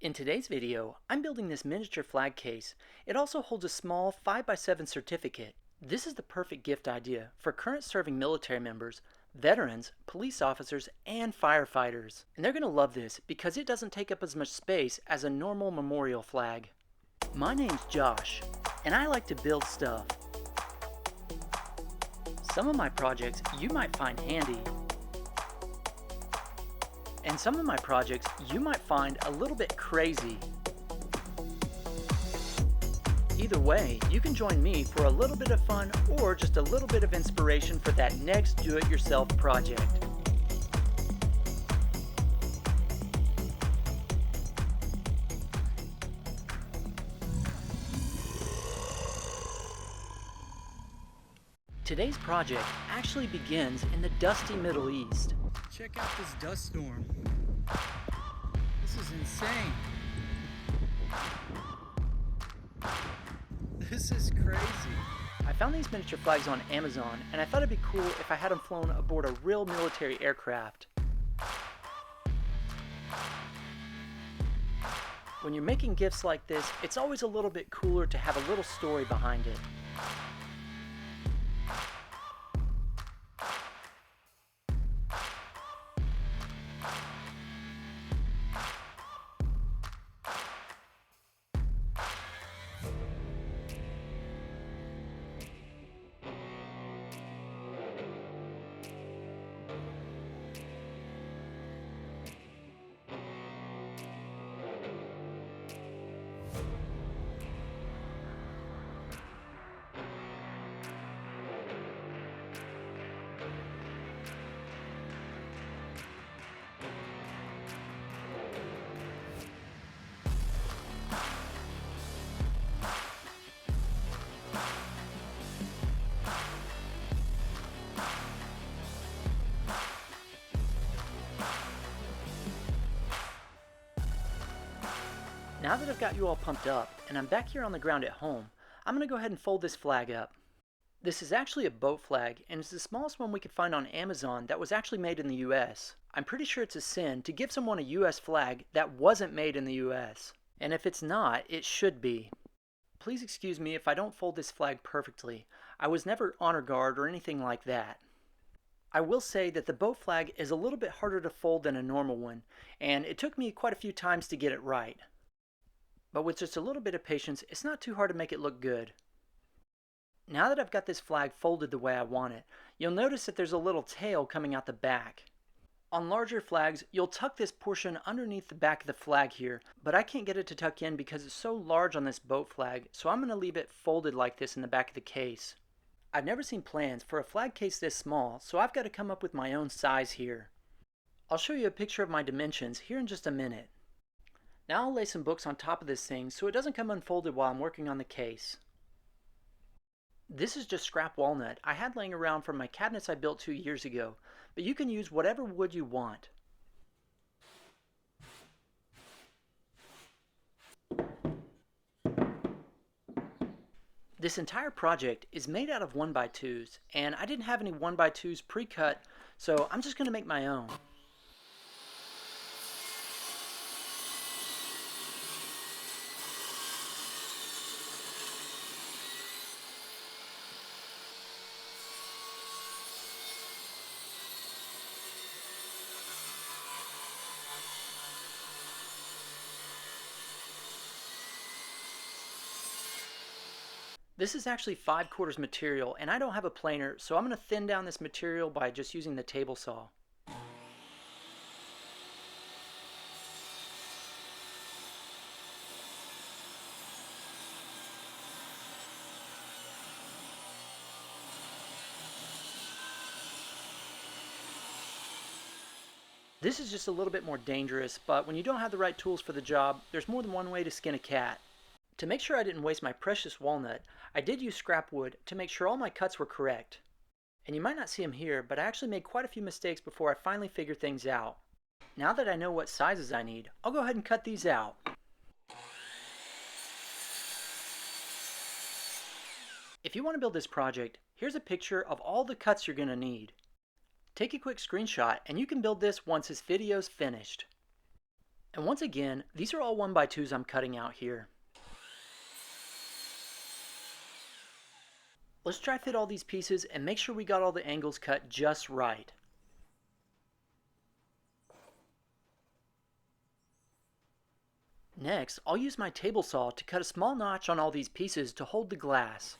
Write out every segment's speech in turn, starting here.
In today's video, I'm building this miniature flag case. It also holds a small 5x7 certificate. This is the perfect gift idea for current serving military members, veterans, police officers, and firefighters. And they're going to love this because it doesn't take up as much space as a normal memorial flag. My name's Josh, and I like to build stuff. Some of my projects you might find handy, and some of my projects you might find a little bit crazy. Either way, you can join me for a little bit of fun or just a little bit of inspiration for that next do-it-yourself project. Today's project actually begins in the dusty Middle East. Check out this dust storm. This is insane. This is crazy. I found these miniature flags on Amazon, and I thought it'd be cool if I had them flown aboard a real military aircraft. When you're making gifts like this, it's always a little bit cooler to have a little story behind it. Now that I've got you all pumped up and I'm back here on the ground at home, I'm going to go ahead and fold this flag up. This is actually a boat flag, and it's the smallest one we could find on Amazon that was actually made in the US. I'm pretty sure it's a sin to give someone a US flag that wasn't made in the US. And if it's not, it should be. Please excuse me if I don't fold this flag perfectly. I was never honor guard or anything like that. I will say that the boat flag is a little bit harder to fold than a normal one, and it took me quite a few times to get it right. But with just a little bit of patience, it's not too hard to make it look good. Now that I've got this flag folded the way I want it, you'll notice that there's a little tail coming out the back. On larger flags, you'll tuck this portion underneath the back of the flag here, but I can't get it to tuck in because it's so large on this boat flag, so I'm going to leave it folded like this in the back of the case. I've never seen plans for a flag case this small, so I've got to come up with my own size here. I'll show you a picture of my dimensions here in just a minute. Now I'll lay some books on top of this thing so it doesn't come unfolded while I'm working on the case. This is just scrap walnut I had laying around from my cabinets I built 2 years ago, but you can use whatever wood you want. This entire project is made out of 1x2s, and I didn't have any 1x2s pre-cut, so I'm just going to make my own. This is actually 5/4 material, and I don't have a planer, so I'm going to thin down this material by just using the table saw. This is just a little bit more dangerous, but when you don't have the right tools for the job, there's more than one way to skin a cat. To make sure I didn't waste my precious walnut, I did use scrap wood to make sure all my cuts were correct. And you might not see them here, but I actually made quite a few mistakes before I finally figured things out. Now that I know what sizes I need, I'll go ahead and cut these out. If you want to build this project, here's a picture of all the cuts you're going to need. Take a quick screenshot and you can build this once this video's finished. And once again, these are all 1x2s I'm cutting out here. Let's try fit all these pieces and make sure we got all the angles cut just right. Next, I'll use my table saw to cut a small notch on all these pieces to hold the glass.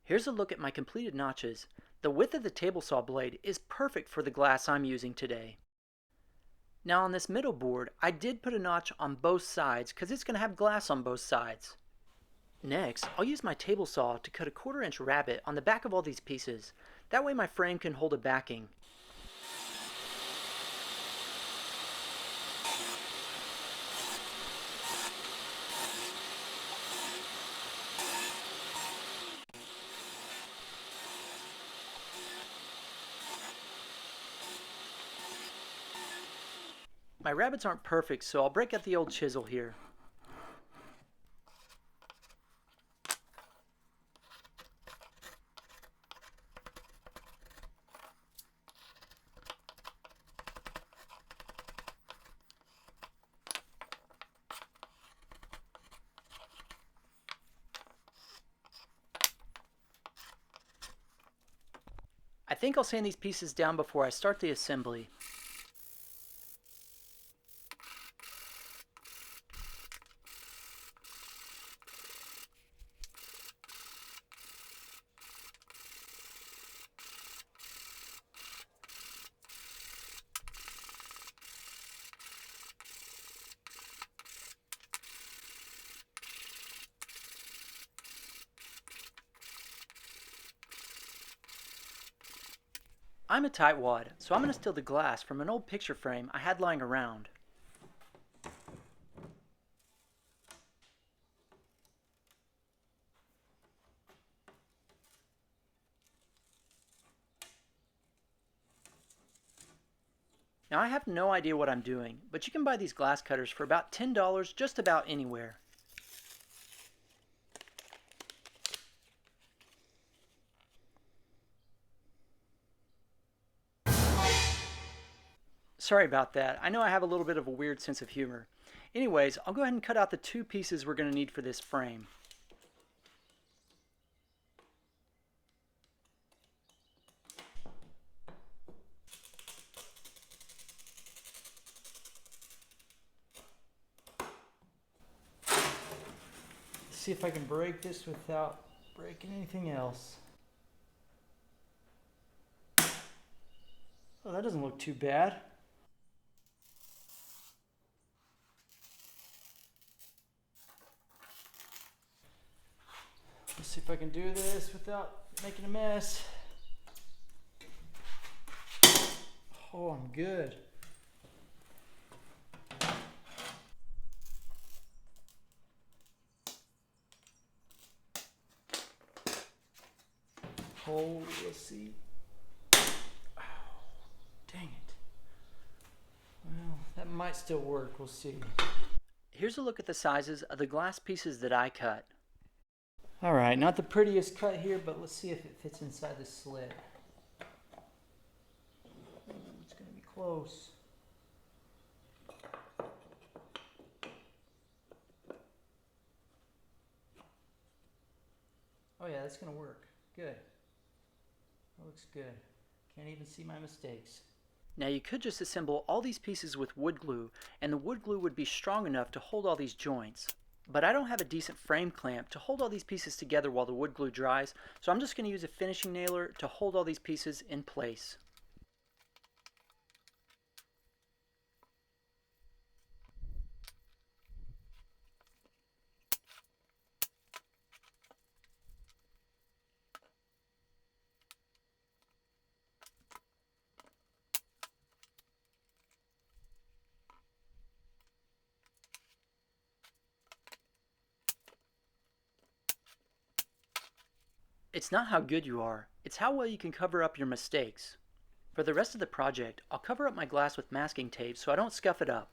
Here's a look at my completed notches. The width of the table saw blade is perfect for the glass I'm using today. Now on this middle board, I did put a notch on both sides because it's going to have glass on both sides. Next, I'll use my table saw to cut a 1/4-inch rabbet on the back of all these pieces. That way my frame can hold a backing. My rabbets aren't perfect, so I'll break out the old chisel here. I think I'll sand these pieces down before I start the assembly. I'm a tightwad, so I'm going to steal the glass from an old picture frame I had lying around. Now I have no idea what I'm doing, but you can buy these glass cutters for about $10 just about anywhere. Sorry about that. I know I have a little bit of a weird sense of humor. Anyways, I'll go ahead and cut out the 2 pieces we're going to need for this frame. Let's see if I can break this without breaking anything else. Oh, that doesn't look too bad. Let's see if I can do this without making a mess. Oh, I'm good. Oh, let's see. Oh, dang it. Well, that might still work. We'll see. Here's a look at the sizes of the glass pieces that I cut. Alright, not the prettiest cut here, but let's see if it fits inside the slit. It's going to be close. Oh yeah, that's going to work. Good. That looks good. Can't even see my mistakes. Now you could just assemble all these pieces with wood glue, and the wood glue would be strong enough to hold all these joints. But I don't have a decent frame clamp to hold all these pieces together while the wood glue dries, so I'm just going to use a finishing nailer to hold all these pieces in place. It's not how good you are, it's how well you can cover up your mistakes. For the rest of the project, I'll cover up my glass with masking tape so I don't scuff it up.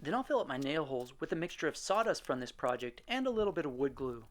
Then I'll fill up my nail holes with a mixture of sawdust from this project and a little bit of wood glue.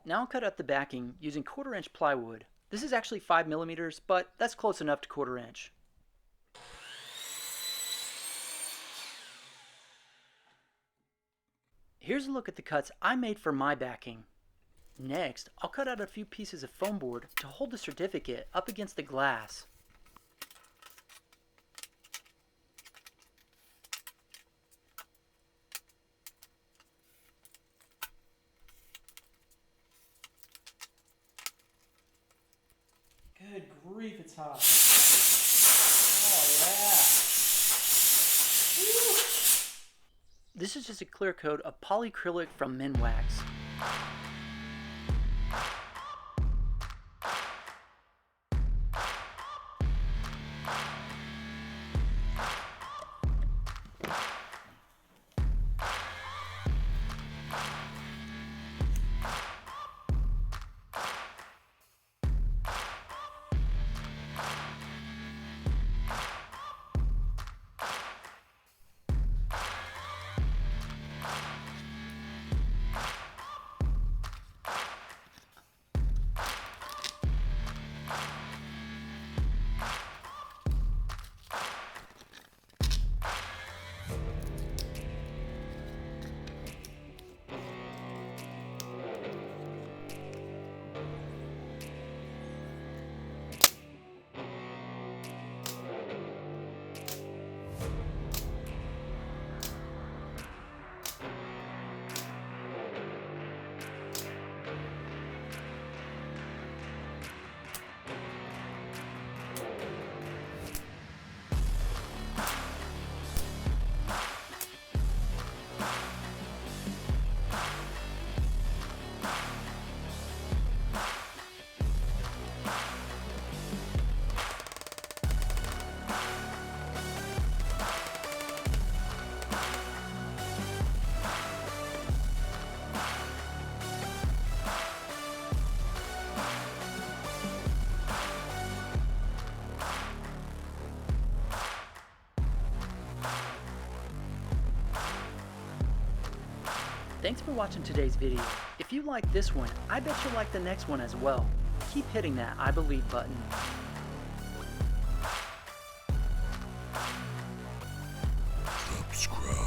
Now I'll cut out the backing using 1/4 inch plywood. This is actually 5 millimeters, but that's close enough to 1/4 inch. Here's a look at the cuts I made for my backing. Next, I'll cut out a few pieces of foam board to hold the certificate up against the glass. Good grief, it's hot. Oh, yeah. This is just a clear coat of polyacrylic from Minwax. Thanks for watching today's video. If you like this one, I bet you'll like the next one as well. Keep hitting that I believe button. Subscribe.